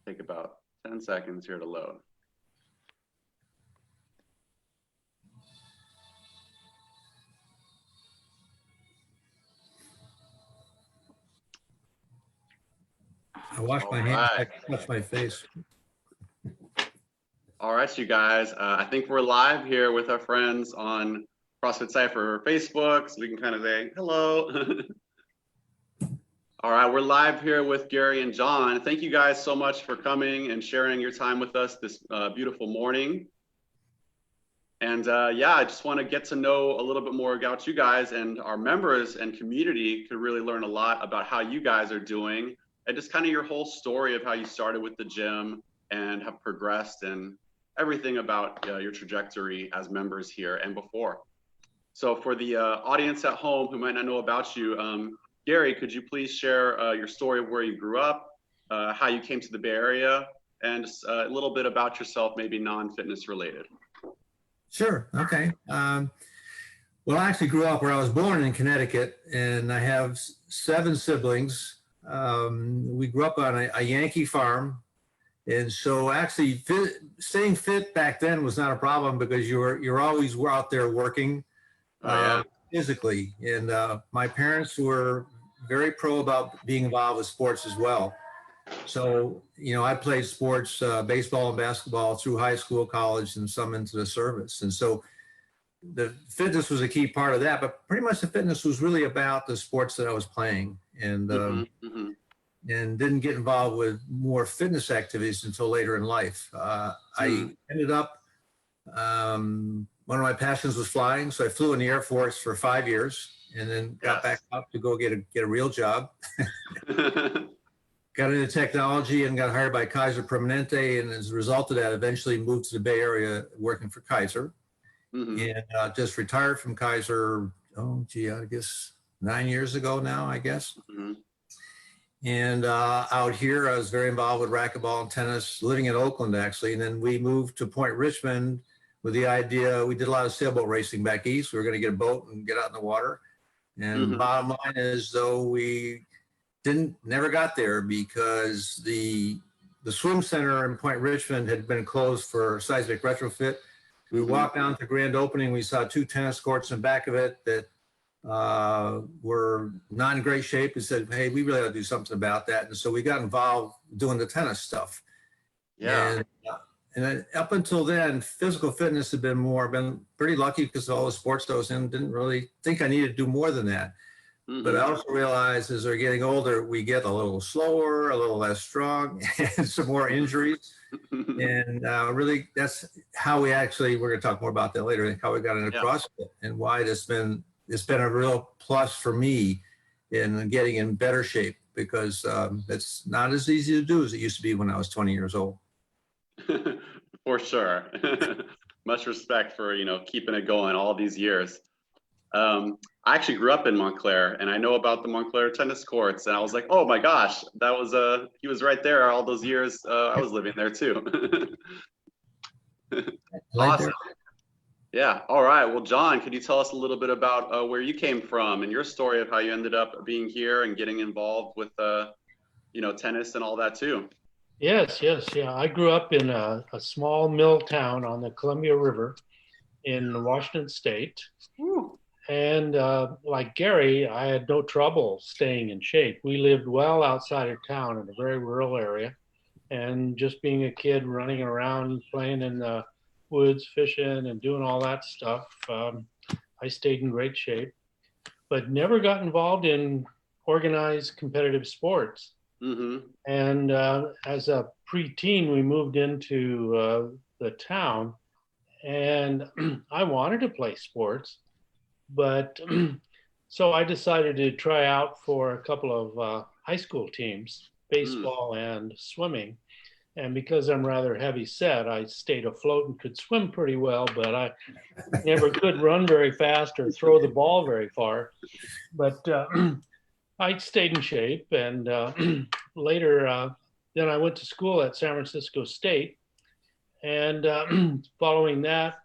Take about 10 seconds here to load. I wash my hands, I can touch my face. All right, you guys. I think we're live here with our friends on CrossFit Cypher Facebook, so we can kind of say hello. All right, we're live here with Garry and Jon. Thank you guys so much for coming and sharing your time with us this beautiful morning. And yeah, I just want to get to know a little bit more about you guys, and our members and community could really learn a lot about how you guys are doing and just kind of your whole story of how you started with the gym and have progressed and everything about your trajectory as members here and before. So for the audience at home who might not know about you, Garry, could you please share your story of where you grew up, how you came to the Bay Area, and just a little bit about yourself, maybe non-fitness related? Sure. Okay. Well, I actually grew up where I was born in Connecticut, and I have 7 siblings. We grew up on a Yankee farm, and so actually staying fit back then was not a problem because you're always out there working physically. And my parents were very pro about being involved with sports as well. So, you know, I played sports, baseball and basketball through high school, college, and some into the service. And so the fitness was a key part of that, but pretty much the fitness was really about the sports that I was playing, and and didn't get involved with more fitness activities until later in life. I ended up, one of my passions was flying. So I flew in the Air Force for 5 years and then got back up to go get a real job. Got into technology and got hired by Kaiser Permanente, and as a result of that, eventually moved to the Bay Area working for Kaiser. And just retired from Kaiser, I guess 9 years ago now, I guess. And out here, I was very involved with racquetball and tennis, living in Oakland, actually. And then we moved to Point Richmond with the idea, we did a lot of sailboat racing back east. We were going to get a boat and get out in the water. And bottom line is, though, we never got there because the swim center in Point Richmond had been closed for seismic retrofit. We walked down to the grand opening. We saw 2 tennis courts in the back of it that were not in great shape. We said, hey, we really ought to do something about that. And so we got involved doing the tennis stuff. And then up until then, physical fitness had been pretty lucky because all the sports I was in didn't really think I needed to do more than that. But I also realized as we're getting older, we get a little slower, a little less strong, and some more injuries. And really, that's how we're going to talk more about that later, how we got into CrossFit and why it's been a real plus for me in getting in better shape, because it's not as easy to do as it used to be when I was 20 years old. For sure. Much respect for, keeping it going all these years. I actually grew up in Montclair, and I know about the Montclair tennis courts, and I was like, oh my gosh, that was he was right there all those years. I was living there too. Awesome. Yeah. All right. Well, Jon, could you tell us a little bit about where you came from and your story of how you ended up being here and getting involved with, tennis and all that too? Yes. Yeah. I grew up in a small mill town on the Columbia River in Washington State. Woo. And like Garry, I had no trouble staying in shape. We lived well outside of town in a very rural area. And just being a kid running around, playing in the woods, fishing and doing all that stuff, I stayed in great shape, but never got involved in organized competitive sports. And as a preteen, we moved into the town, and I wanted to play sports, but so I decided to try out for a couple of high school teams, baseball and swimming. And because I'm rather heavy set, I stayed afloat and could swim pretty well, but I never could run very fast or throw the ball very far. But I stayed in shape. And later, then I went to school at San Francisco State. And following that,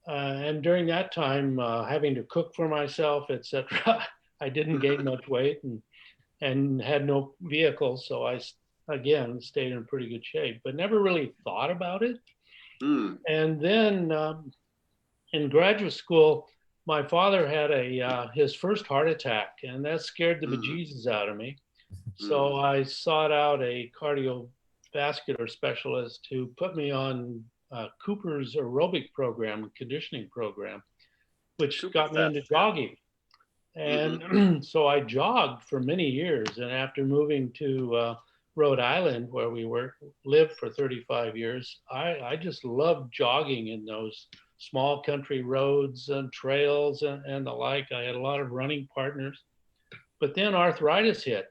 and during that time, having to cook for myself, etc., I didn't gain much weight and had no vehicle. So I again, stayed in pretty good shape, but never really thought about it. Mm. And then in graduate school, my father had his first heart attack, and that scared the bejesus out of me. So I sought out a cardiovascular specialist who put me on Cooper's aerobic program, conditioning program, which got me into jogging. And so I jogged for many years. And after moving to Rhode Island, where we lived for 35 years, I just loved jogging in those small country roads and trails and the like. I had a lot of running partners. But then arthritis hit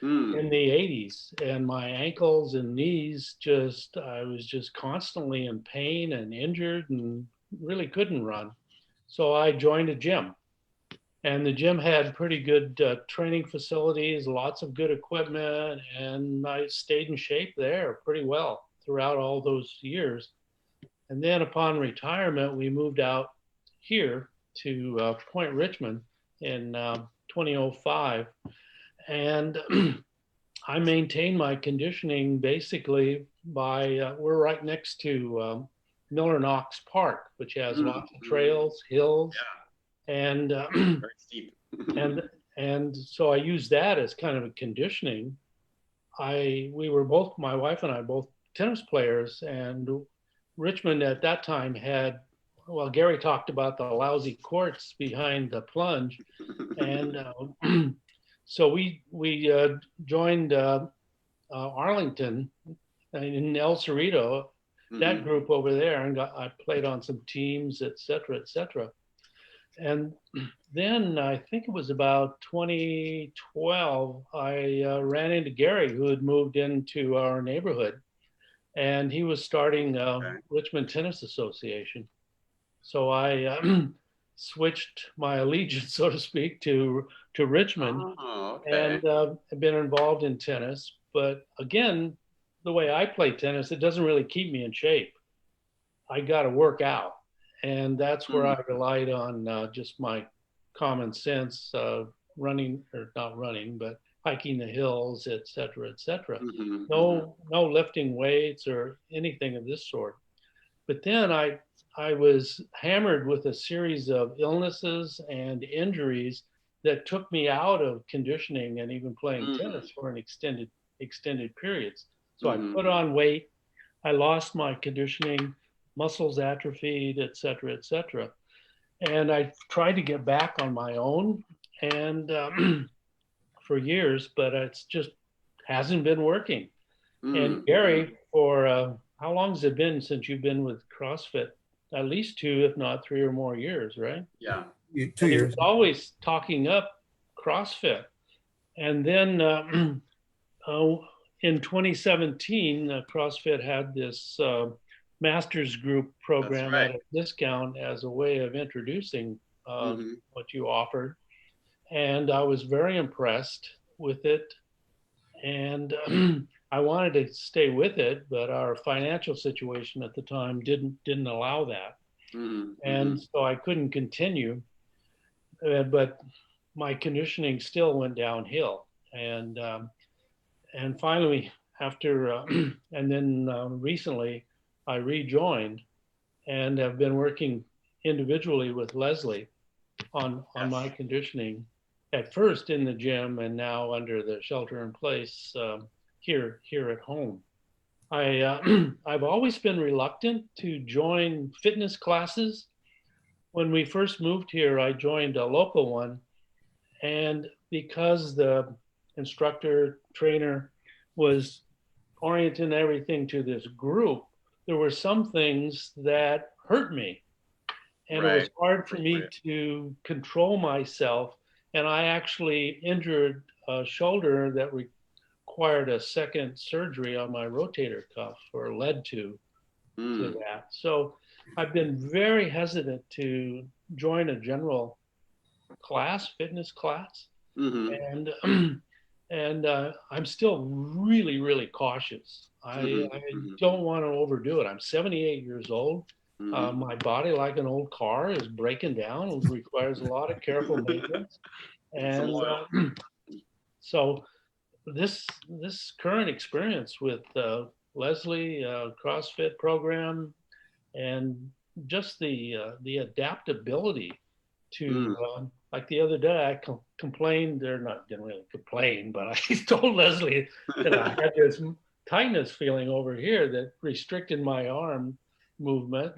in the 80s, and my ankles and knees I was just constantly in pain and injured and really couldn't run. So I joined a gym, and the gym had pretty good training facilities, lots of good equipment, and I stayed in shape there pretty well throughout all those years. And then upon retirement, we moved out here to Point Richmond in 2005. And I maintain my conditioning basically by, we're right next to Miller Knox Park, which has lots of trails, hills, and very steep. and so I use that as kind of a conditioning. My wife and I, both tennis players, and Richmond at that time had, well, Garry talked about the lousy courts behind the plunge, and so we joined Arlington in El Cerrito, that group over there, and I played on some teams, et cetera, et cetera. And then I think it was about 2012, I ran into Garry, who had moved into our neighborhood, and he was starting Richmond Tennis Association. So I switched my allegiance, so to speak, to Richmond, and have been involved in tennis. But again, the way I play tennis, it doesn't really keep me in shape. I got to work out. And that's where I relied on just my common sense, running, or not running, but hiking the hills, et cetera, et cetera. No lifting weights or anything of this sort. But then I was hammered with a series of illnesses and injuries that took me out of conditioning and even playing tennis for an extended periods. So I put on weight, I lost my conditioning, muscles atrophied, et cetera, et cetera. And I tried to get back on my own and for years, but it's just hasn't been working. And Garry, for how long has it been since you've been with CrossFit? At least 2, if not 3 or more years, right? Yeah. 2 years. He was always talking up CrossFit. And then in 2017, CrossFit had this master's group program at a discount as a way of introducing what you offered. And I was very impressed with it. And I wanted to stay with it, but our financial situation at the time didn't allow that. And so I couldn't continue. But my conditioning still went downhill. And finally, after, and then recently, I rejoined and have been working individually with Leslie on my conditioning, at first in the gym and now under the shelter in place here at home. I've always been reluctant to join fitness classes. When we first moved here, I joined a local one, and because the instructor trainer was orienting everything to this group, there were some things that hurt me, and it was hard for me to control myself. And I actually injured a shoulder that required a second surgery on my rotator cuff, or led to that. So I've been very hesitant to join a general class, fitness class, and I'm still really, really cautious. I don't want to overdo it. I'm 78 years old. My body, like an old car, is breaking down. It requires a lot of careful maintenance. And so this current experience with Leslie CrossFit program and just the adaptability to like the other day I complained, or not, didn't really complain, but I told Leslie that I had this tightness feeling over here that restricted my arm movement,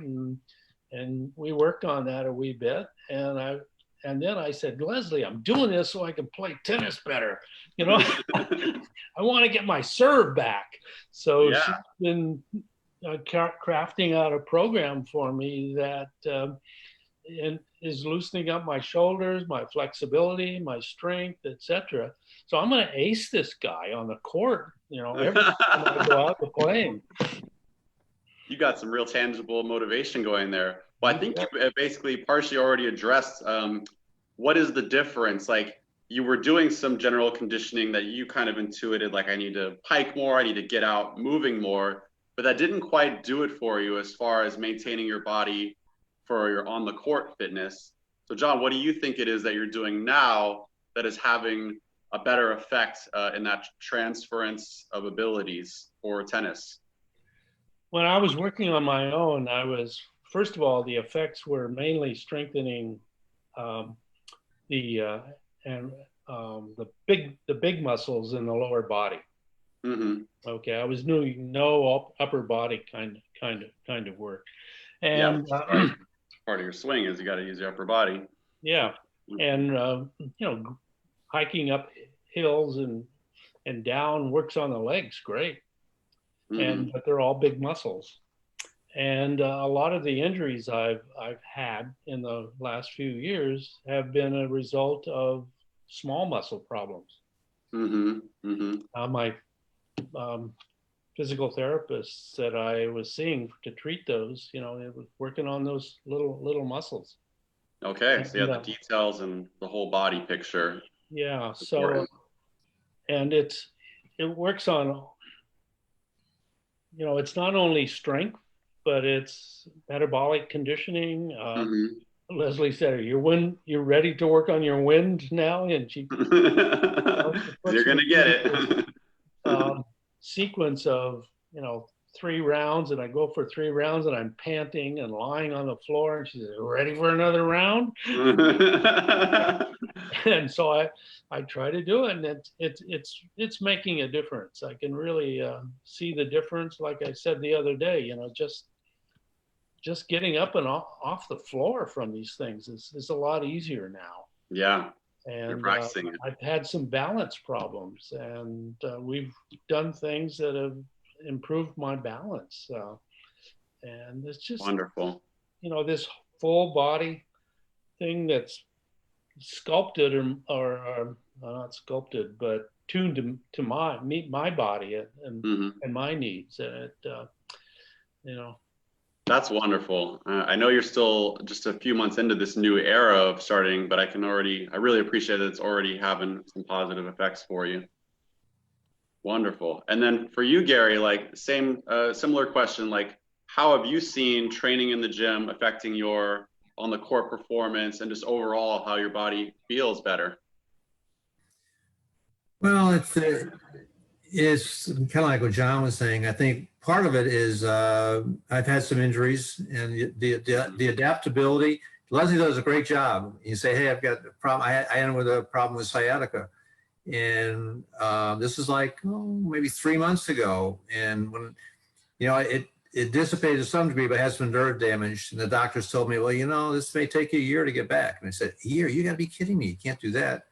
and we worked on that a wee bit, and then I said, Leslie, I'm doing this so I can play tennis better. You know, I want to get my serve back. So she's been crafting out a program for me that is loosening up my shoulders, my flexibility, my strength, etc. So I'm going to ace this guy on the court, you know, every time I go out to play him. You got some real tangible motivation going there. Well, I think you basically partially already addressed what is the difference. Like, you were doing some general conditioning that you kind of intuited, like I need to pike more, I need to get out moving more, but that didn't quite do it for you as far as maintaining your body for your on the court fitness. So Jon, what do you think it is that you're doing now that is having a better effect in that transference of abilities for tennis? When I was working on my own, first of all, the effects were mainly strengthening the big muscles in the lower body. Mm-hmm. Okay, I was doing no upper body kind of work, and part of your swing is you got to use your upper body. Yeah, and you know, hiking up hills and down works on the legs great, but they're all big muscles, and a lot of the injuries I've had in the last few years have been a result of small muscle problems. My physical therapists that I was seeing to treat those, you know, it was working on those little muscles. Okay, so you have the details and the whole body picture. Yeah, so and it works on, you know, it's not only strength, but it's metabolic conditioning. Leslie said, "You're ready to work on your wind now," and she you're gonna get it. Sequence of, you know, 3 rounds, and I go for 3 rounds and I'm panting and lying on the floor, and she said, "Ready for another round?" And so I try to do it, and it's making a difference. I can really see the difference. Like I said the other day, you know, just getting up and off the floor from these things is a lot easier now. Yeah. And you're practicing it. I've had some balance problems, and we've done things that have improved my balance. And it's just wonderful. You know, this full body thing that's sculpted or not sculpted, but tuned to my body and my needs. And it, you know. That's wonderful. I know you're still just a few months into this new era of starting, but I really appreciate that it's already having some positive effects for you. Wonderful. And then for you, Garry, like similar question, like how have you seen training in the gym affecting your on the court performance and just overall how your body feels better? Well, it's kind of like what Jon was saying. I think part of it is I've had some injuries, and the adaptability. Leslie does a great job. You say, "Hey, I've got a problem." I ended with a problem with sciatica, and this is like maybe 3 months ago. And when you know it dissipated to some degree, but has some nerve damage. And the doctors told me, "Well, you know, this may take you a year to get back." And I said, "A year? You got to be kidding me! You can't do that."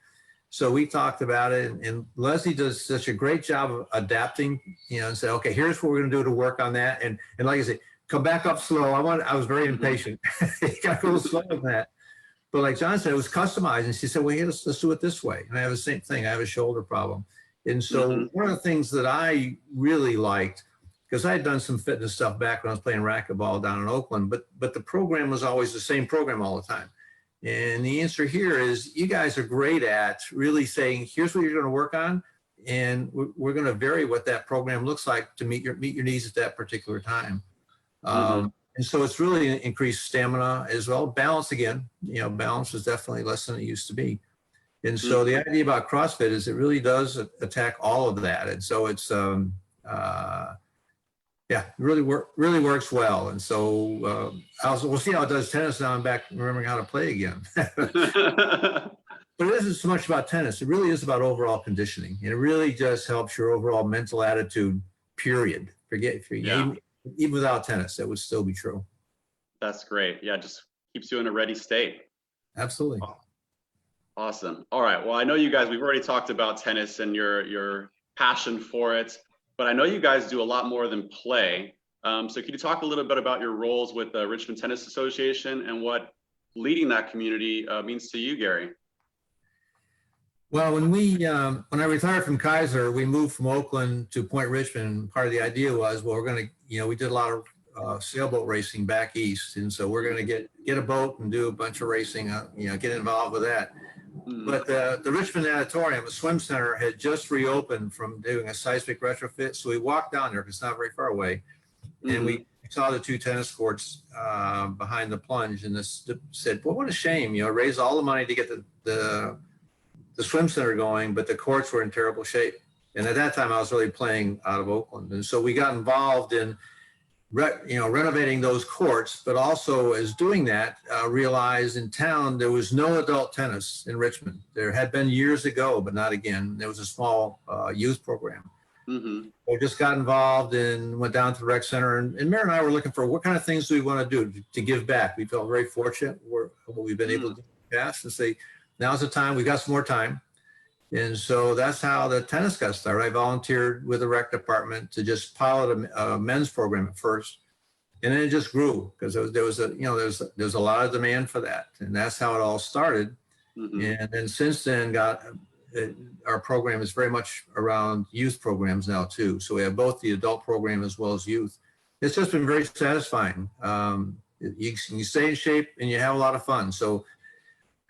So we talked about it, and Leslie does such a great job of adapting, you know, and said, "Okay, here's what we're going to do to work on that." And like I said, come back up slow. I was very impatient. You got to go slow with that. But like Jon said, it was customized. And she said, "Well, here, let's do it this way." And I have the same thing. I have a shoulder problem. And so one of the things that I really liked, because I had done some fitness stuff back when I was playing racquetball down in Oakland, but the program was always the same program all the time. And the answer here is you guys are great at really saying, here's what you're going to work on. And we're going to vary what that program looks like to meet your needs at that particular time. And so it's really increased stamina as well. Balance again, you know, balance is definitely less than it used to be. And so the idea about CrossFit is it really does attack all of that. And so it's, yeah, it really works well. And so we'll see how it does tennis now. I'm back remembering how to play again. But it isn't so much about tennis. It really is about overall conditioning. And it really just helps your overall mental attitude, period. Even without tennis, that would still be true. That's great. Yeah, just keeps you in a ready state. Absolutely. Awesome. All right. Well, I know you guys, we've already talked about tennis and your passion for it, but I know you guys do a lot more than play. So could you talk a little bit about your roles with the Richmond Tennis Association and what leading that community means to you, Garry? Well, when I retired from Kaiser, we moved from Oakland to Point Richmond. Part of the idea was, well, we're going to, we did a lot of sailboat racing back east, and so we're going to get a boat and do a bunch of racing, get involved with that. But the Richmond Auditorium, a swim center, had just reopened from doing a seismic retrofit, so we walked down there because it's not very far away, and we saw the 2 tennis courts behind the plunge, and said, well, what a shame, raise all the money to get the swim center going, but the courts were in terrible shape. And at that time, I was really playing out of Oakland. And so we got involved in, renovating those courts, but also as doing that, realized in town, there was no adult tennis in Richmond. There had been years ago, but not again. There was a small youth program. We just got involved and went down to the rec center. And Mary and I were looking for what kind of things do we want to do to give back. We felt very fortunate what we've been able to do in the past, and say, now's the time. We got some more time. And so that's how the tennis got started. I volunteered with the rec department to just pilot a men's program at first. And then it just grew because there's a lot of demand for that. And that's how it all started. And then since then our program is very much around youth programs now too. So we have both the adult program as well as youth. It's just been very satisfying. You stay in shape and you have a lot of fun. So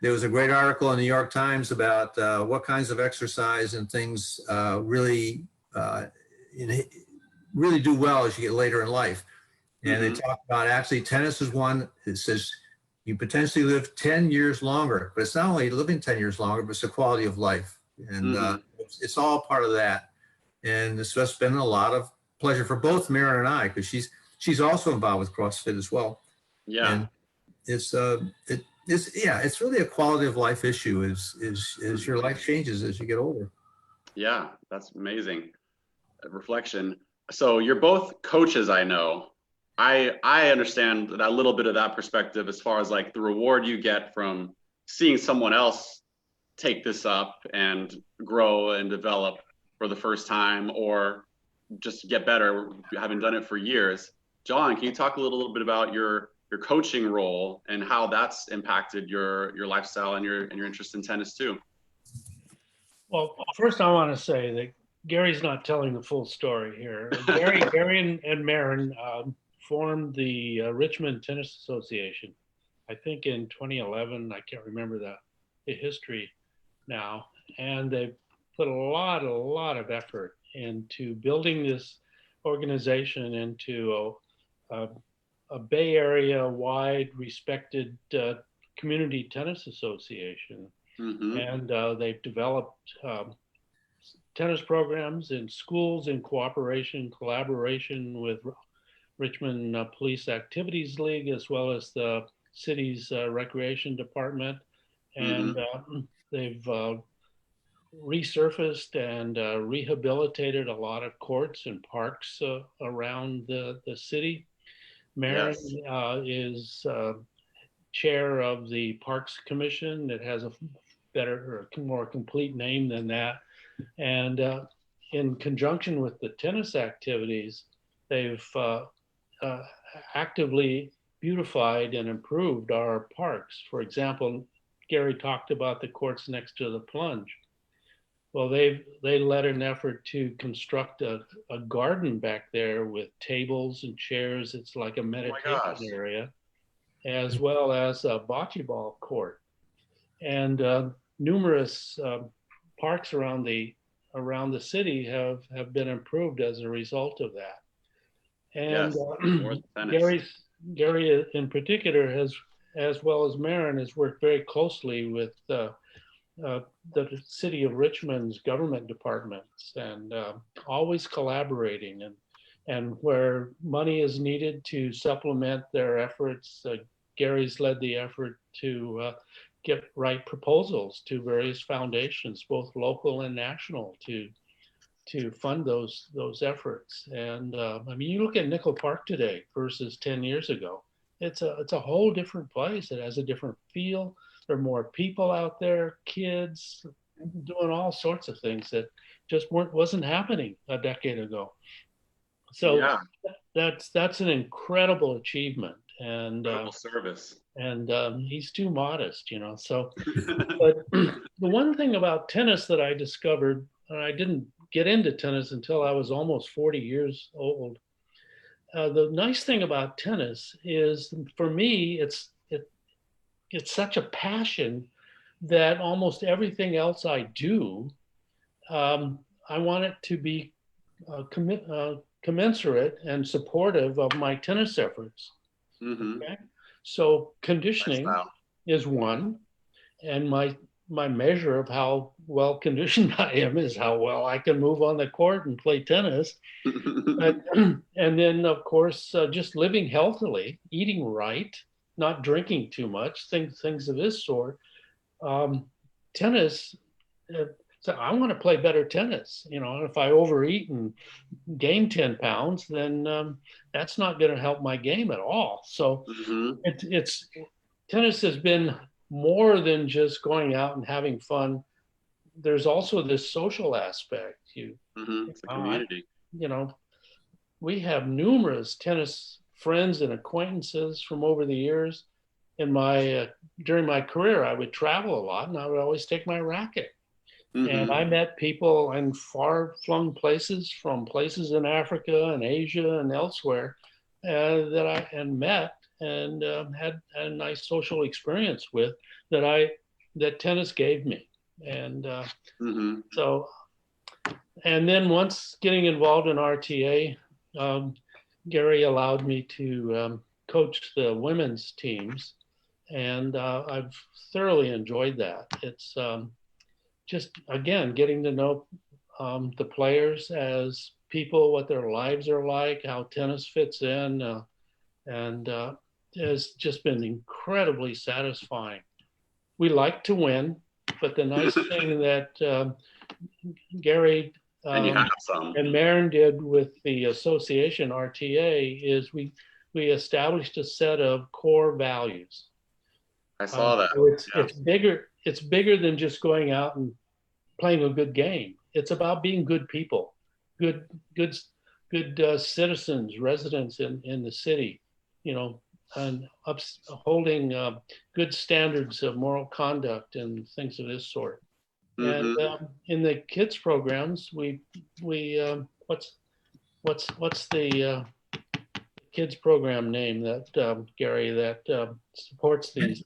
there was a great article in the New York Times about what kinds of exercise and things really do well as you get later in life. And they talk about actually tennis is one. It says you potentially live 10 years longer, but it's not only living 10 years longer, but it's the quality of life. And it's all part of that. And it's just been a lot of pleasure for both Maren and I, because she's also involved with CrossFit as well. Yeah. And it's really a quality of life issue as your life changes as you get older. Yeah, that's amazing. Reflection. So you're both coaches, I know. I understand that little bit of that perspective as far as like the reward you get from seeing someone else take this up and grow and develop for the first time, or just get better having done it for years. Jon, can you talk a little bit about your coaching role and how that's impacted your lifestyle and your interest in tennis too? Well, first I want to say that Gary's not telling the full story here. Garry and Maren formed the Richmond Tennis Association, I think in 2011. I can't remember the history now. And they put a lot of effort into building this organization into a Bay Area wide respected community tennis association. And they've developed tennis programs in schools in collaboration with Richmond Police Activities League, as well as the city's recreation department. And they've resurfaced and rehabilitated a lot of courts and parks around the city. Maren is chair of the Parks Commission. That has a better or more complete name than that. And in conjunction with the tennis activities, they've actively beautified and improved our parks. For example, Garry talked about the courts next to the plunge. Well, they led an effort to construct a garden back there with tables and chairs. It's like a meditation area, as well as a bocce ball court, and numerous parks around the city have been improved as a result of that. And Garry in particular has, as well as Maren, has worked very closely with uh, the city of Richmond's government departments, and always collaborating, and where money is needed to supplement their efforts, Garry's led the effort to write proposals to various foundations, both local and national, to fund those efforts. And I mean, you look at Nickel Park today versus 10 years ago. It's a whole different place. It has a different feel. There are more people out there, kids doing all sorts of things that just wasn't happening a decade ago. So Yeah, that's an incredible achievement, and incredible service. he's too modest, you know. So, but the one thing about tennis that I discovered, and I didn't get into tennis until I was almost 40 years old. The nice thing about tennis is, for me, it's such a passion that almost everything else I do, I want it to be commensurate and supportive of my tennis efforts. Mm-hmm. Okay? So conditioning is one, and my measure of how well conditioned I am is how well I can move on the court and play tennis. But, and then, of course, just living healthily, eating right, not drinking too much, things of this sort. Tennis, so I want to play better tennis. You know, if I overeat and gain 10 pounds, then that's not going to help my game at all. So it's tennis has been more than just going out and having fun. There's also this social aspect. It's a community. You know, we have numerous tennis friends and acquaintances from over the years. In my during my career, I would travel a lot, and I would always take my racket. And I met people in far-flung places, from places in Africa and Asia and elsewhere, that I met and had a nice social experience with, that tennis gave me. And so, and then once getting involved in RTA, Garry allowed me to coach the women's teams, and I've thoroughly enjoyed that. It's just, again, getting to know the players as people, what their lives are like, how tennis fits in, and has just been incredibly satisfying. We like to win, but the nice thing that Garry and Maren did with the association RTA is we established a set of core values. I saw that. So it's bigger than just going out and playing a good game. It's about being good people, good citizens, residents in the city, you know, and holding good standards of moral conduct and things of this sort. And in the kids programs, we what's the kids program name that Garry, that supports these?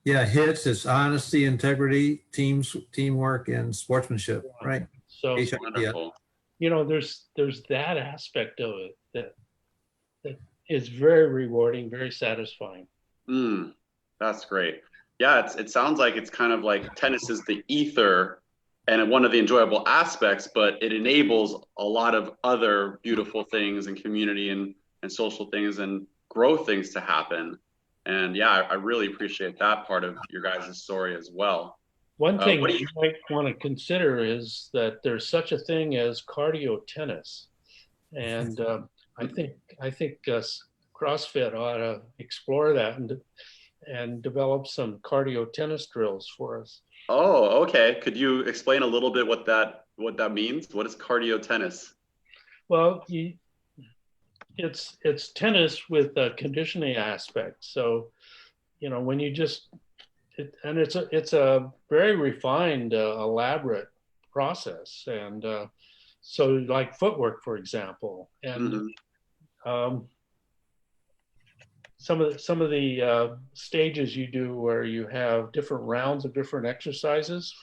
Yeah, HITS is honesty, integrity, teamwork, and sportsmanship, right? So wonderful. You know, there's that aspect of it that is very rewarding, very satisfying. That's great. Yeah, it sounds like it's kind of like tennis is the ether and one of the enjoyable aspects, but it enables a lot of other beautiful things and community and social things and growth things to happen. And yeah, I really appreciate that part of your guys' story as well. One thing you might want to consider is that there's such a thing as cardio tennis. And I think CrossFit ought to explore that and develop some cardio tennis drills for us. Oh, okay. Could you explain a little bit what that means? What is cardio tennis? Well, it's tennis with a conditioning aspect. So, you know, when you it's a very refined, elaborate process, and so like footwork, for example, and some of the stages you do where you have different rounds of different exercises,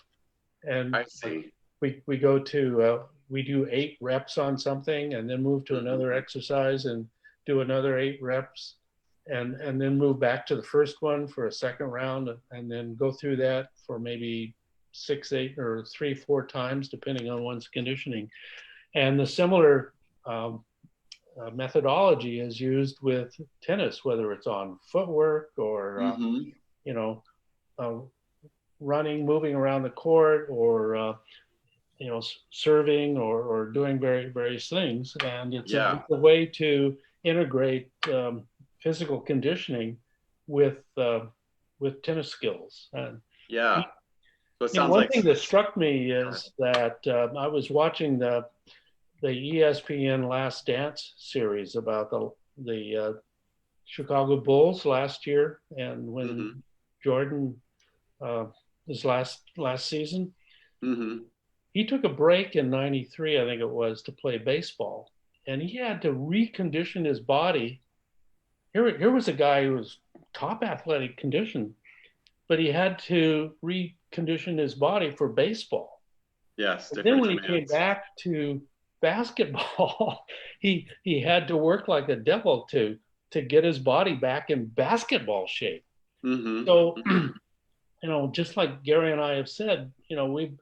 and I see. We go to we do 8 reps on something, and then move to another exercise and do another 8 reps, and then move back to the first one for a second round, and then go through that for maybe 6, 8, or 3, 4 times, depending on one's conditioning. And the similar methodology is used with tennis, whether it's on footwork or, you know, running, moving around the court, or you know, serving, or doing various things. And it's a way to integrate physical conditioning with tennis skills. And so it sounds one like thing that struck me is that I was watching the ESPN Last Dance series about the Chicago Bulls last year, and when Jordan his last season. He took a break in '93, I think it was, to play baseball, and he had to recondition his body. Here was a guy who was top athletic condition, but he had to recondition his body for baseball. Yes. Then when he came back to basketball, he had to work like a devil to get his body back in basketball shape. So, you know, just like Garry and I have said, you know, we've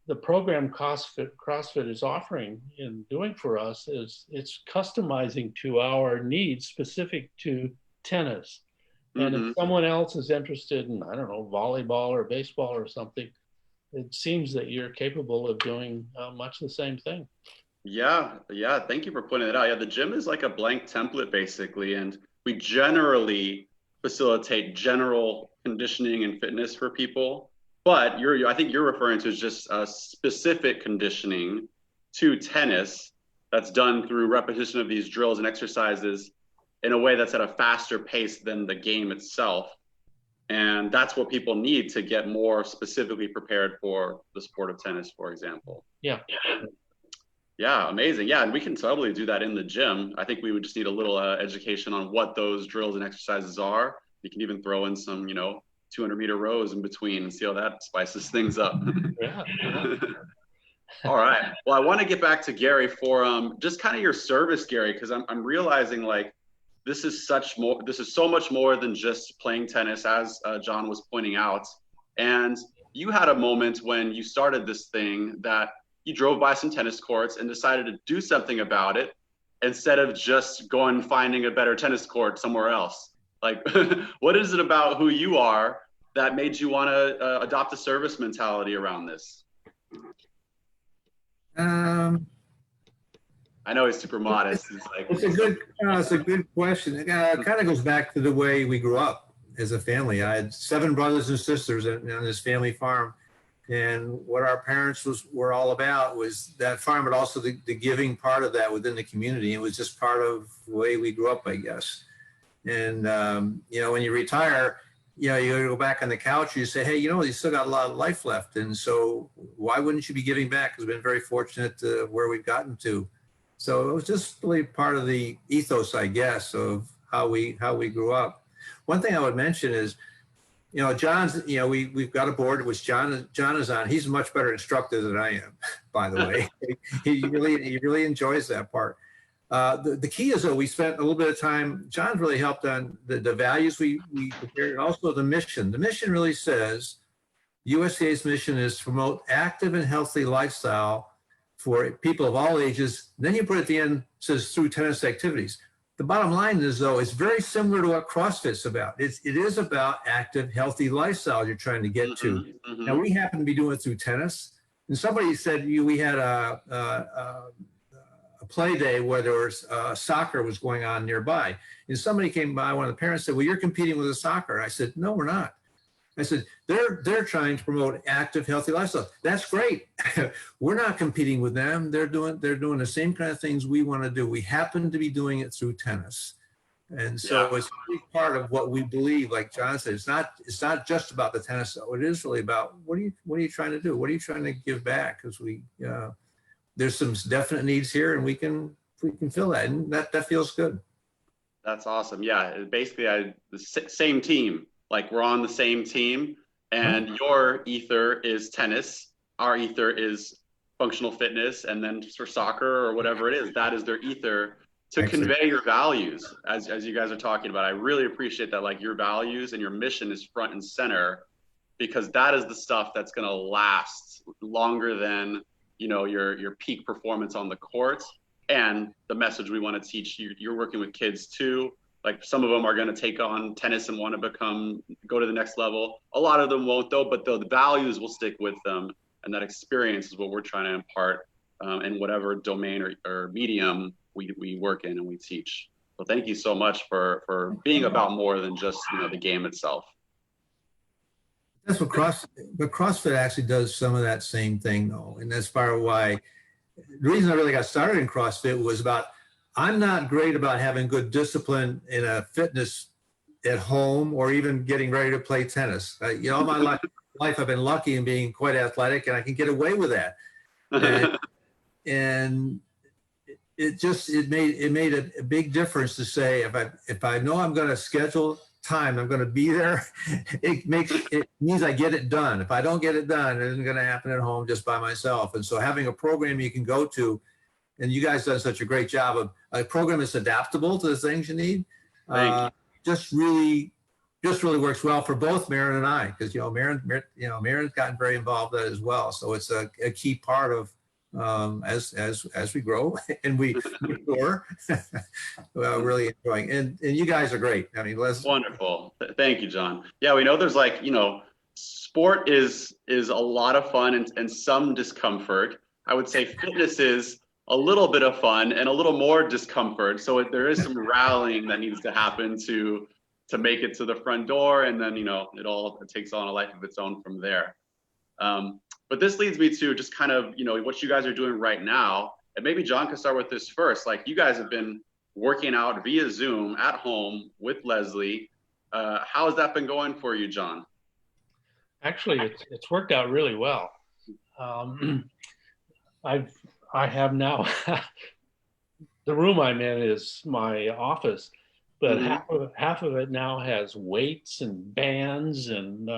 the program CrossFit is offering and doing for us is it's customizing to our needs specific to tennis. And if someone else is interested in, I don't know, volleyball or baseball or something, it seems that you're capable of doing much the same thing. Yeah. Thank you for pointing that out. Yeah, the gym is like a blank template basically, and we generally facilitate general conditioning and fitness for people. But I think you're referring to just a specific conditioning to tennis that's done through repetition of these drills and exercises in a way that's at a faster pace than the game itself. And that's what people need to get more specifically prepared for the sport of tennis, for example. Yeah, amazing. Yeah, and we can totally do that in the gym. I think we would just need a little education on what those drills and exercises are. You can even throw in some, 200-meter rows in between and see how that spices things up. All right. Well, I want to get back to Garry for just kind of your service, Garry, because I'm realizing like this is so much more than just playing tennis, as Jon was pointing out. And you had a moment when you started this thing that you drove by some tennis courts and decided to do something about it instead of just going and finding a better tennis court somewhere else. Like, what is it about who you are that made you want to adopt a service mentality around this? I know he's super modest. It's a good question. It kind of goes back to the way we grew up as a family. I had 7 brothers and sisters on this family farm. And what our parents were all about was that farm, but also the giving part of that within the community. It was just part of the way we grew up, I guess. And, when you retire, you go back on the couch, you say, hey, you still got a lot of life left. And so why wouldn't you be giving back? Because we've been very fortunate to where we've gotten to. So it was just really part of the ethos, I guess, of how we grew up. One thing I would mention is, Jon's, we've got a board which Jon is on. He's a much better instructor than I am, by the way. he really enjoys that part. The key is, though, we spent a little bit of time, Jon really helped on the values we prepared, and also the mission. The mission really says, USCA's mission is to promote active and healthy lifestyle for people of all ages. And then you put at the end, says through tennis activities. The bottom line is, though, it's very similar to what CrossFit's about. It is about active, healthy lifestyle you're trying to get to. Now, we happen to be doing it through tennis. And somebody said we had a play day where there was soccer was going on nearby. And somebody came by, one of the parents said, well, you're competing with a soccer. I said, no, we're not. I said, they're trying to promote active, healthy lifestyle. That's great. We're not competing with them. They're doing the same kind of things we want to do. We happen to be doing it through tennis. And so it's really part of what we believe, like Jon said, it's not just about the tennis, though. It is really about what are you trying to do? What are you trying to give back? Because there's some definite needs here, and we can fill that, and that feels good. That's awesome. Yeah, basically the same team. Like, we're on the same team, and your ether is tennis. Our ether is functional fitness, and then for soccer or whatever it is, that is their ether to convey your values, as you guys are talking about. I really appreciate that. Like, your values and your mission is front and center, because that is the stuff that's going to last longer than, you know, your peak performance on the court. And the message we want to teach you, you're working with kids too. Like some of them are going to take on tennis and want to go to the next level. A lot of them won't though, but the values will stick with them. And that experience is what we're trying to impart in whatever domain or medium we work in and we teach. So thank you so much for being about more than just, you know, the game itself. That's what CrossFit actually does some of that same thing though. And that's part of why, the reason I really got started in CrossFit was about, I'm not great about having good discipline in a fitness at home or even getting ready to play tennis. You know, all my life I've been lucky in being quite athletic and I can get away with that. And it made a big difference to say, if I know I'm going to schedule time, I'm going to be there, it means I get it done. If I don't get it done, it isn't going to happen at home just by myself. And so having a program you can go to, and you guys done such a great job of a program that's adaptable to the things you need, just really works well for both Maren and I, because Maren's gotten very involved in that as well. So it's a key part of as we grow and we mature, really enjoying. And you guys are great. I mean, wonderful. Thank you, John. Yeah, we know there's like, you know, sport is a lot of fun and some discomfort. I would say fitness is a little bit of fun and a little more discomfort. So there is some rallying that needs to happen to make it to the front door, and then, you know, it takes on a life of its own from there. But this leads me to just kind of, you know, what you guys are doing right now. And maybe John can start with this first. Like, you guys have been working out via Zoom at home with Leslie. How has that been going for you, John? Actually, it's worked out really well. I have now, the room I'm in is my office, but half of it now has weights and bands and,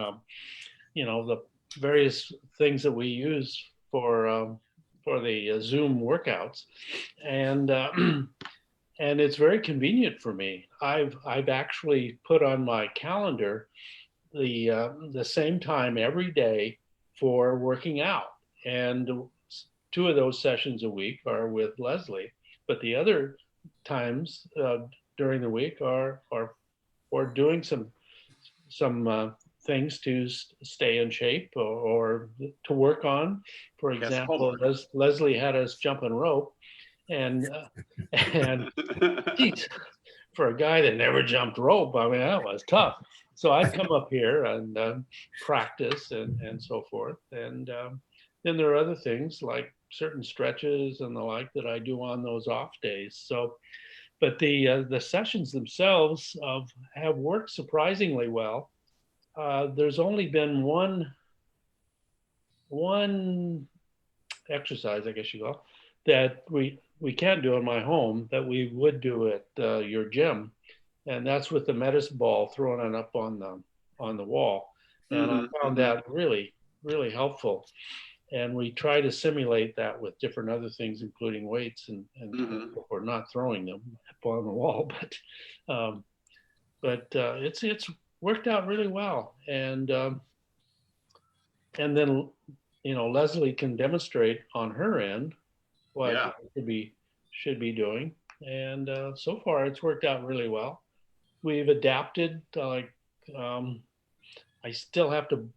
you know, the various things that we use for the Zoom workouts, and it's very convenient for me. I've actually put on my calendar the same time every day for working out, and 2 of those sessions a week are with Leslie, but the other times during the week are for doing some things to stay in shape or to work on. For example, Leslie had us jumping rope, and geez, for a guy that never jumped rope, I mean, that was tough. So I'd come up here and practice and so forth. And then there are other things like certain stretches and the like that I do on those off days. So, but the sessions themselves have worked surprisingly well. There's only been one exercise, I guess you call, that we can't do in my home that we would do at your gym, and that's with the medicine ball, throwing it up on the wall. And I found that really, really helpful. And we try to simulate that with different other things, including weights and or not throwing them up on the wall. But it's worked out really well. And then, you know, Leslie can demonstrate on her end what should be doing. And so far it's worked out really well. We've adapted, I still have to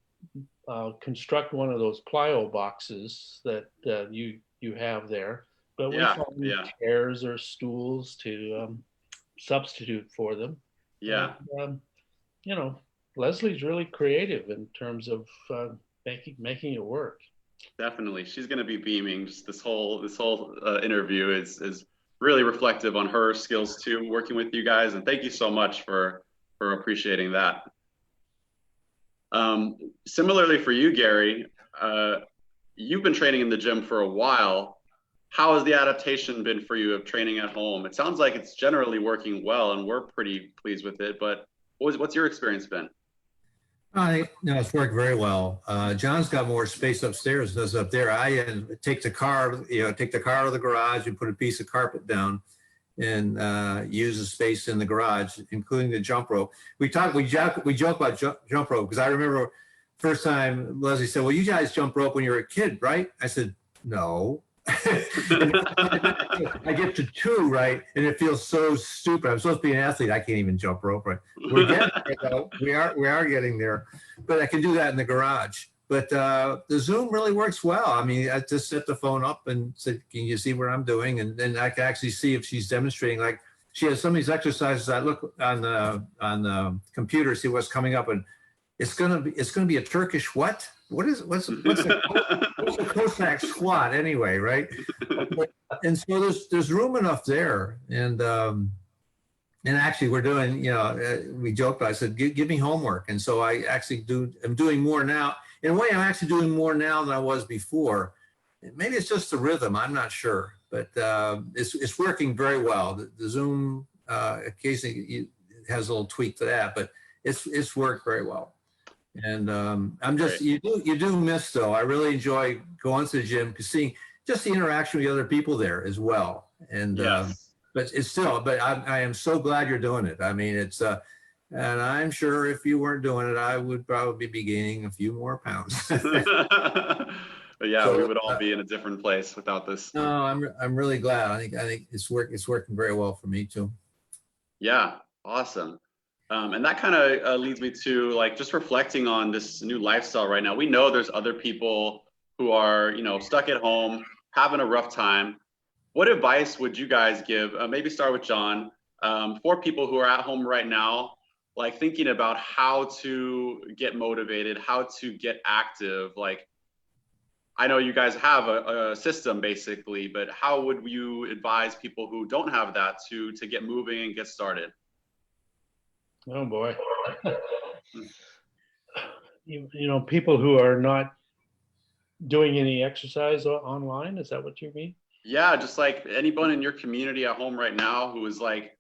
construct one of those plyo boxes that you have there, but we found chairs or stools to substitute for them. And, you know, Leslie's really creative in terms of making it work. Definitely, she's going to be beaming. Just this whole interview is really reflective on her skills too, working with you guys. And thank you so much for appreciating that. Similarly for you, Garry, you've been training in the gym for a while. How has the adaptation been for you of training at home? It sounds like it's generally working well, and we're pretty pleased with it. But what's your experience been? It's worked very well. John's got more space upstairs than us up there. I take the car out of the garage and put a piece of carpet down and use the space in the garage, including the jump rope. We joke about jump rope, because I remember first time Leslie said, well, you guys jump rope when you were a kid, right? I said, no. I get to 2, right? And it feels so stupid. I'm supposed to be an athlete. I can't even jump rope, right? We're getting there, though. We are getting there. But I can do that in the garage. But the Zoom really works well. I mean, I just set the phone up and said, can you see what I'm doing? And then I can actually see if she's demonstrating. Like, she has some of these exercises. I look on the computer, see what's coming up, and it's gonna be a Turkish what? What's a Cossack squat anyway, right? And so there's room enough there, and actually we're doing, we joked. I said, give me homework, and so I actually I'm doing more now. In a way, I'm actually doing more now than I was before. Maybe it's just the rhythm. I'm not sure, but it's working very well. The Zoom occasionally has a little tweak to that, but it's worked very well. And I'm just, you do miss, though. I really enjoy going to the gym, seeing just the interaction with the other people there as well. And yes. But it's still, but I am so glad you're doing it. I mean, it's and I'm sure if you weren't doing it, I would probably be gaining a few more pounds. But yeah, So, we would all be in a different place without this. No, I'm really glad. I think it's working very well for me too. Yeah, awesome. And that kind of leads me to like just reflecting on this new lifestyle right now. We know there's other people who are, stuck at home, having a rough time. What advice would you guys give? Maybe start with Jon, for people who are at home right now, like thinking about how to get motivated, how to get active. Like, I know you guys have a system basically, but how would you advise people who don't have that to get moving and get started? Oh boy. People who are not doing any exercise online, is that what you mean? Yeah, just like anyone in your community at home right now who is like,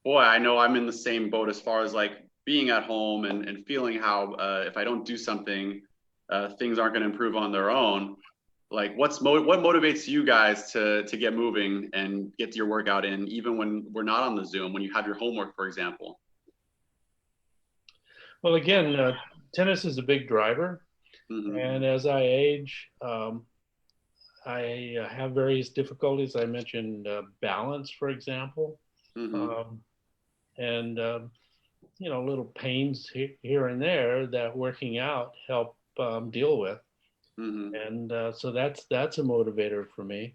boy, I know I'm in the same boat as far as like being at home and feeling how if I don't do something, things aren't going to improve on their own. Like, what motivates you guys to get moving and get your workout in, even when we're not on the Zoom, when you have your homework, for example? Well, again, tennis is a big driver. Mm-hmm. And as I age, I have various difficulties. I mentioned balance, for example, Mm-hmm. and little pains here and there that working out help deal with. Mm-hmm. And so that's a motivator for me.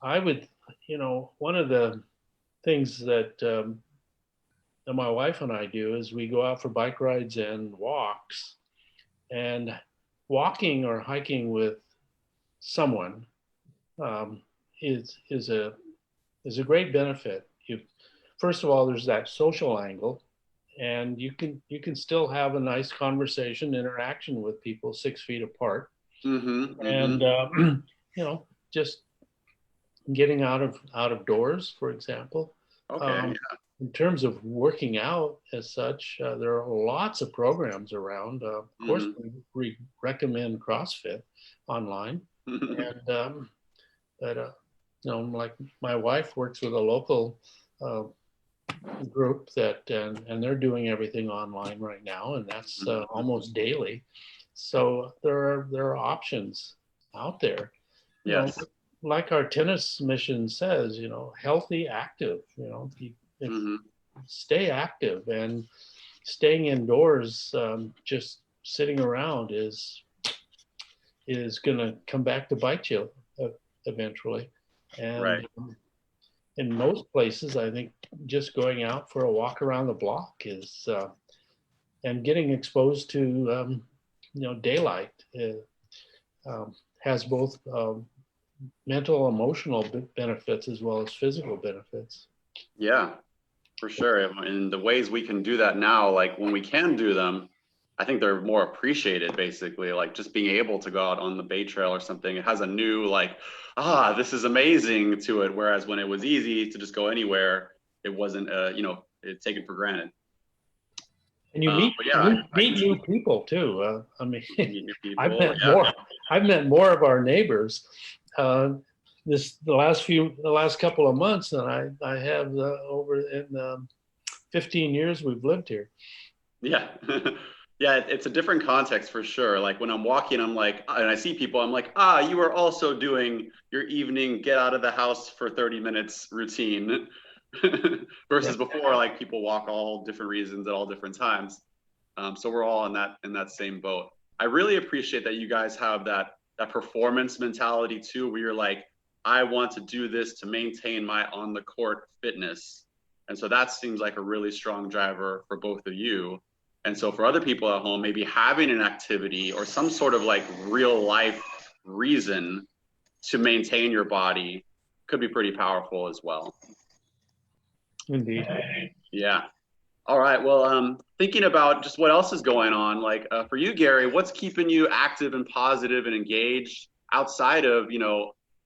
I would, one of the things that my wife and I do is we go out for bike rides and walks, and walking or hiking with someone is a great benefit. First of all, there's that social angle, and you can still have a nice conversation, interaction with people 6 feet apart. Mm-hmm. And just getting out of doors, for example. Okay. Yeah. In terms of working out as such, there are lots of programs around. Of course, we recommend CrossFit online, and like my wife works with a local group and they're doing everything online right now, and that's almost daily. So there are options out there. Yes. Like our tennis mission says, healthy, active. Stay active, and staying indoors, just sitting around is going to come back to bite you eventually. And right. In most places, I think just going out for a walk around the block is, and getting exposed to, daylight has both mental, emotional benefits as well as physical benefits. Yeah, for sure. And the ways we can do that now, like when we can do them, I think they're more appreciated, basically. Like just being able to go out on the Bay Trail or something, it has a new this is amazing to it. Whereas when it was easy to just go anywhere, it wasn't, it's taken for granted. And you meet new people too. People, I've met more of our neighbors the last couple of months than I have over in 15 years we've lived here. Yeah. Yeah, it's a different context for sure. Like when I'm walking, I'm like, and I see people, I'm like, you are also doing your evening get out of the house for 30 minutes routine versus before, like people walk all different reasons at all different times. So we're all in that same boat. I really appreciate that you guys have that performance mentality too, where you're like, I want to do this to maintain my on the court fitness. And so that seems like a really strong driver for both of you. And so for other people at home, maybe having an activity or some sort of like real life reason to maintain your body could be pretty powerful as well. Indeed. Yeah. All right. Well, thinking about just what else is going on, like for you, Garry, what's keeping you active and positive and engaged outside of,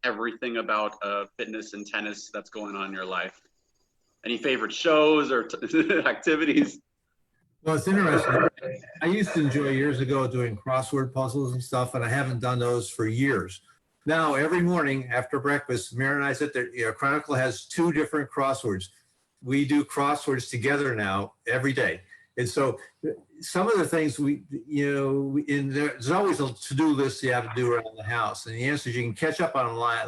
everything about fitness and tennis that's going on in your life? Any favorite shows or activities? Well, it's interesting. I used to enjoy years ago doing crossword puzzles and stuff, and I haven't done those for years. Now, every morning after breakfast, Mary and I sit there, Chronicle has 2 different crosswords. We do crosswords together now every day. And so some of the things there's always a to-do list you have to do around the house. And the answer is you can catch up on a lot,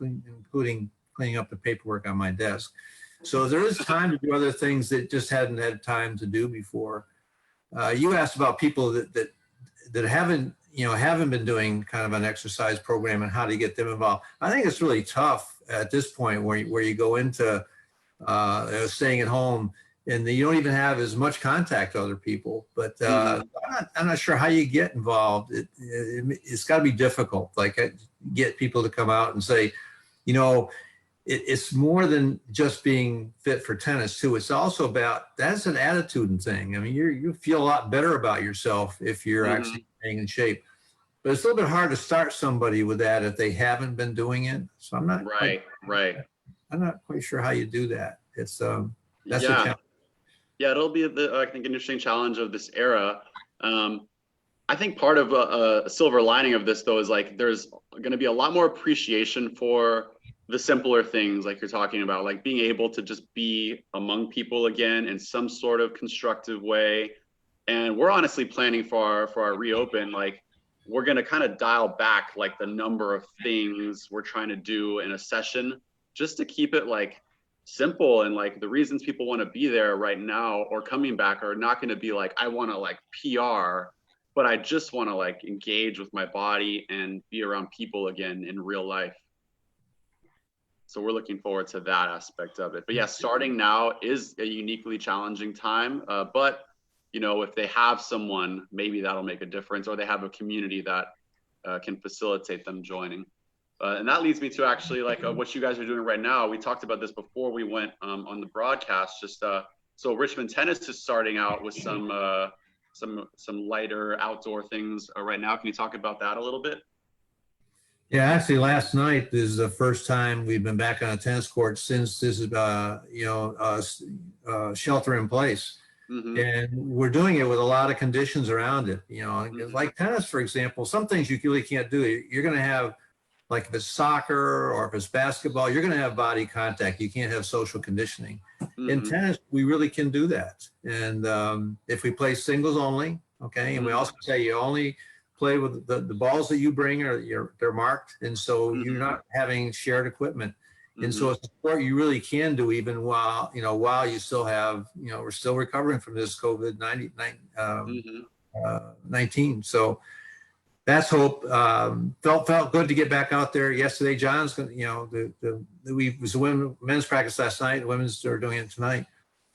including cleaning up the paperwork on my desk. So there is time to do other things that just hadn't had time to do before. You asked about people that haven't been doing kind of an exercise program and how to get them involved. I think it's really tough at this point where you go into staying at home and you don't even have as much contact with other people. But I'm not sure how you get involved. It's got to be difficult. Like get people to come out and say, it's more than just being fit for tennis too. It's also about, that's an attitude thing. I mean, you feel a lot better about yourself if you're actually staying in shape. But it's a little bit hard to start somebody with that if they haven't been doing it. So I'm not I'm not quite sure how you do that. It's that's a challenge. Yeah, it'll be I think interesting challenge of this era. I think part of a silver lining of this though is like there's going to be a lot more appreciation for the simpler things like you're talking about, like being able to just be among people again in some sort of constructive way. And we're honestly planning for our reopen, like we're going to kind of dial back like the number of things we're trying to do in a session just to keep it like simple. And like the reasons people want to be there right now or coming back are not going to be like, I want to like PR, but I just want to like engage with my body and be around people again in real life. So we're looking forward to that aspect of it. But yeah, starting now is a uniquely challenging time. But if they have someone, maybe that'll make a difference, or they have a community that can facilitate them joining. And that leads me to actually like what you guys are doing right now. We talked about this before we went on the broadcast. Just so Richmond Tennis is starting out with some lighter outdoor things right now. Can you talk about that a little bit? Yeah, actually, last night is the first time we've been back on a tennis court since this is shelter in place. And we're doing it with a lot of conditions around it. Like tennis, for example, some things you really can't do. You're going to have, like if it's soccer or if it's basketball, you're going to have body contact. You can't have social conditioning. In tennis, we really can do that. And if we play singles only, okay, and we also say you only play with the balls that you bring they're marked, and so you're not having shared equipment. And so it's a sport you really can do even while you still have, we're still recovering from this COVID-19. So that's hope. Felt good to get back out there yesterday. Jons, we was a men's practice last night. The women's are doing it tonight.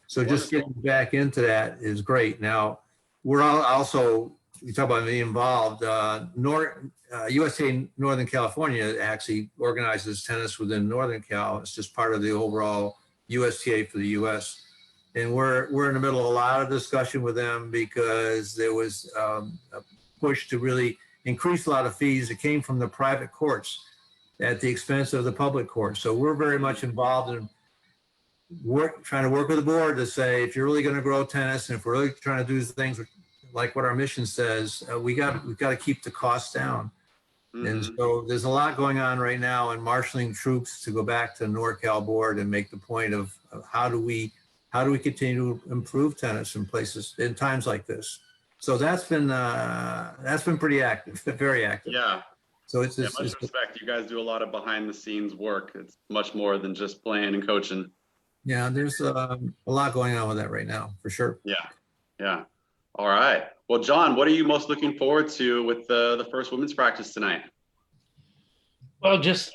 So just getting back into that is great. Now we're also, you talk about being involved. USA Northern California actually organizes tennis within Northern Cal. It's just part of the overall USTA for the US. And we're in the middle of a lot of discussion with them because there was a push to really increase a lot of fees that came from the private courts at the expense of the public courts. So we're very much involved in trying to work with the board to say, if you're really going to grow tennis and if we're really trying to do things like what our mission says, we've got to keep the costs down. And so there's a lot going on right now in marshaling troops to go back to the NorCal board and make the point of how do we continue to improve tennis in times like this. So that's been pretty active, very active. Yeah. So it's Yeah, just, much respect. You guys do a lot of behind the scenes work. It's much more than just playing and coaching. yeah, there's a lot going on with that right now, for sure. Yeah. Yeah. All right. Well, Jon, what are you most looking forward to with the first women's practice tonight? Well, just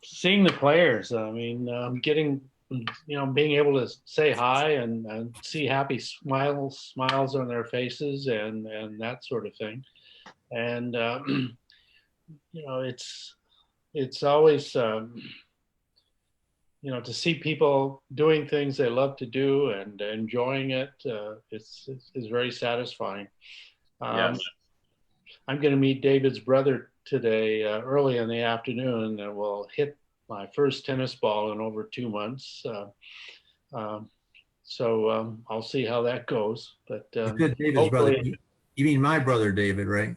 seeing the players. I mean, getting, being able to say hi and see happy smiles on their faces and that sort of thing. And it's always to see people doing things they love to do and enjoying it. It's very satisfying. Yes. I'm going to meet David's brother today early in the afternoon, and we'll hit my first tennis ball in over 2 months. So I'll see how that goes. But David's brother. You mean my brother, David, right?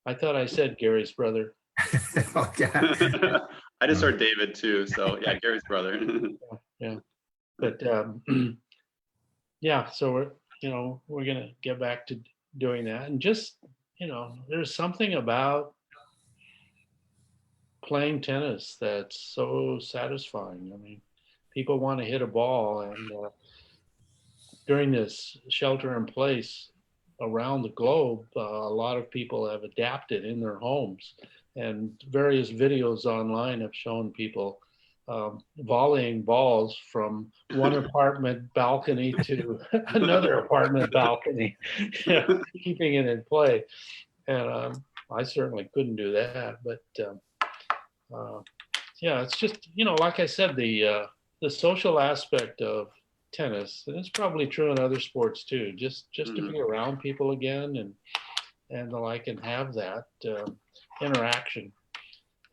I thought I said Gary's brother. Okay. I just heard David too. So yeah, Gary's brother. Yeah. But yeah, so we're going to get back to doing that. And just, there's something about playing tennis that's so satisfying. I mean, people want to hit a ball, and during this shelter in place around the globe, a lot of people have adapted in their homes, and various videos online have shown people volleying balls from one apartment balcony to another apartment balcony, keeping it in play. And I certainly couldn't do that, but yeah, it's just, like I said, the social aspect of tennis, and it's probably true in other sports too, just to be around people again and the like, and have that interaction.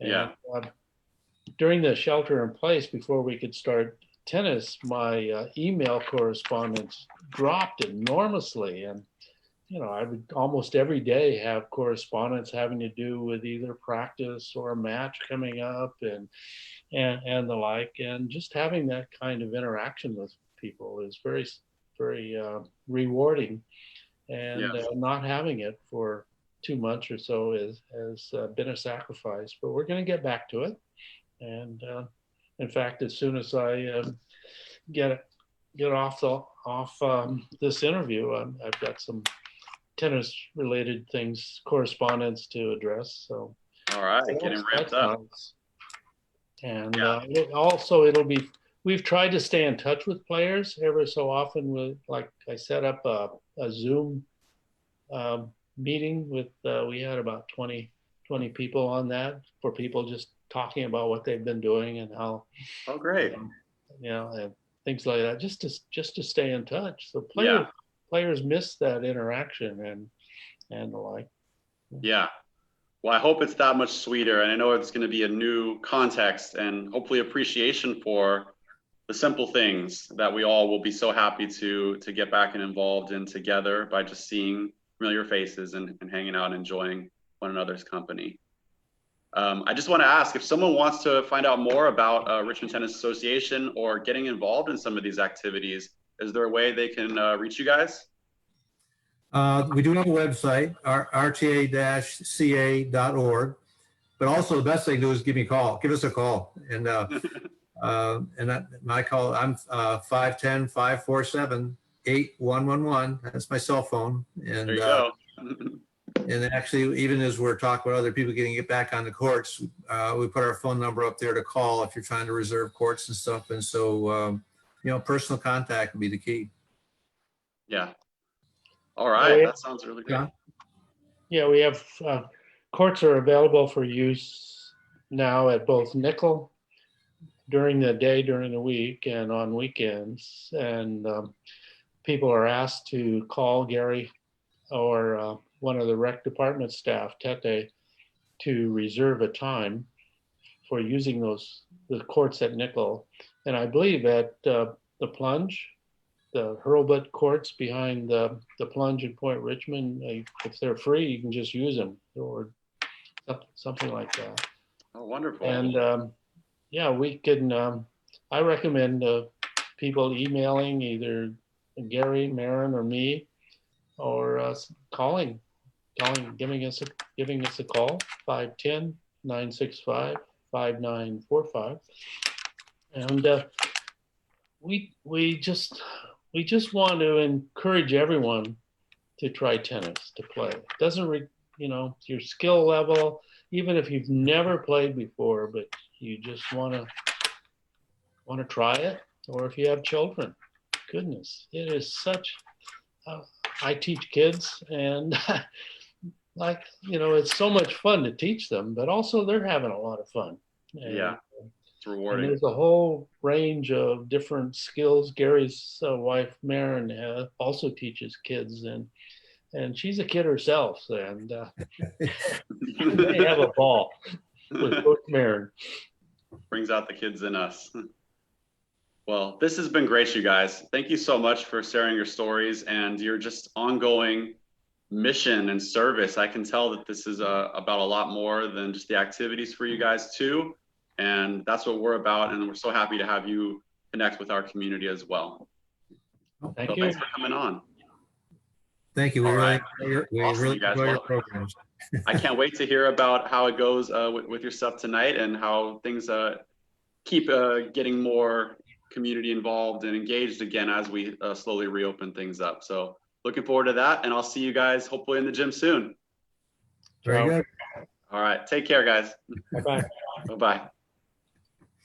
And, yeah. During the shelter in place, before we could start tennis, my email correspondence dropped enormously, and I would almost every day have correspondence having to do with either practice or a match coming up and the like. And just having that kind of interaction with people is very, very rewarding. And Yes. not having it for 2 months or so has been a sacrifice. But we're going to get back to it. And in fact, as soon as I get off this interview, I've got some tennis related things, correspondence to address. So all right, getting ramped up. nice. And it'll be, we've tried to stay in touch with players ever so often. Like I set up a Zoom meeting with, we had about 20 people on that, for people just talking about what they've been doing and how. Oh, great. And things like that, just to stay in touch. So players miss that interaction and the like. Yeah. Well, I hope it's that much sweeter, and I know it's going to be a new context and hopefully appreciation for the simple things that we all will be so happy to get back and involved in together by just seeing familiar faces and hanging out and enjoying one another's company. I just want to ask, if someone wants to find out more about Richmond Tennis Association or getting involved in some of these activities, is there a way they can reach you guys? We do have a website, rta-ca.org, but also the best thing to do is give us a call. And my call, I'm 510-547-8111. That's my cell phone. And there you go. And actually, even as we're talking about other people getting back on the courts, we put our phone number up there to call if you're trying to reserve courts and stuff. And so, personal contact would be the key. Yeah. All right. That sounds really good. Yeah, we have courts are available for use now at both Nickel during the day, during the week, and on weekends. And people are asked to call Garry or one of the rec department staff, Tete, to reserve a time for using the courts at Nickel. And I believe at the Plunge, the Hurlbut courts behind the Plunge in Point Richmond, if they're free, you can just use them, or something like that. Oh, wonderful. And we can, I recommend people emailing either Garry, Marin, or me or giving us a call, 510-965-5945. And we just want to encourage everyone to try tennis, to play. It doesn't, your skill level, even if you've never played before, but you just want to try it, or if you have children, goodness, it is such. I teach kids, and it's so much fun to teach them, but also they're having a lot of fun. And, yeah, it's rewarding. And there's a whole range of different skills. Gary's wife, Maren, also teaches kids, and she's a kid herself, and they have a ball with Coach Maren. Brings out the kids in us. Well, this has been great, you guys. Thank you so much for sharing your stories and your just ongoing mission and service. I can tell that this is about a lot more than just the activities for you guys too. And that's what we're about. And we're so happy to have you connect with our community as well. Thank you. Thanks for coming on. Thank you. We All really you guys. enjoy your Well, programs. I can't wait to hear about how it goes with your stuff tonight, and how things keep getting more community involved and engaged again as we slowly reopen things up. So looking forward to that, and I'll see you guys hopefully in the gym soon. Very good. All right, take care, guys. Bye-bye. Bye-bye.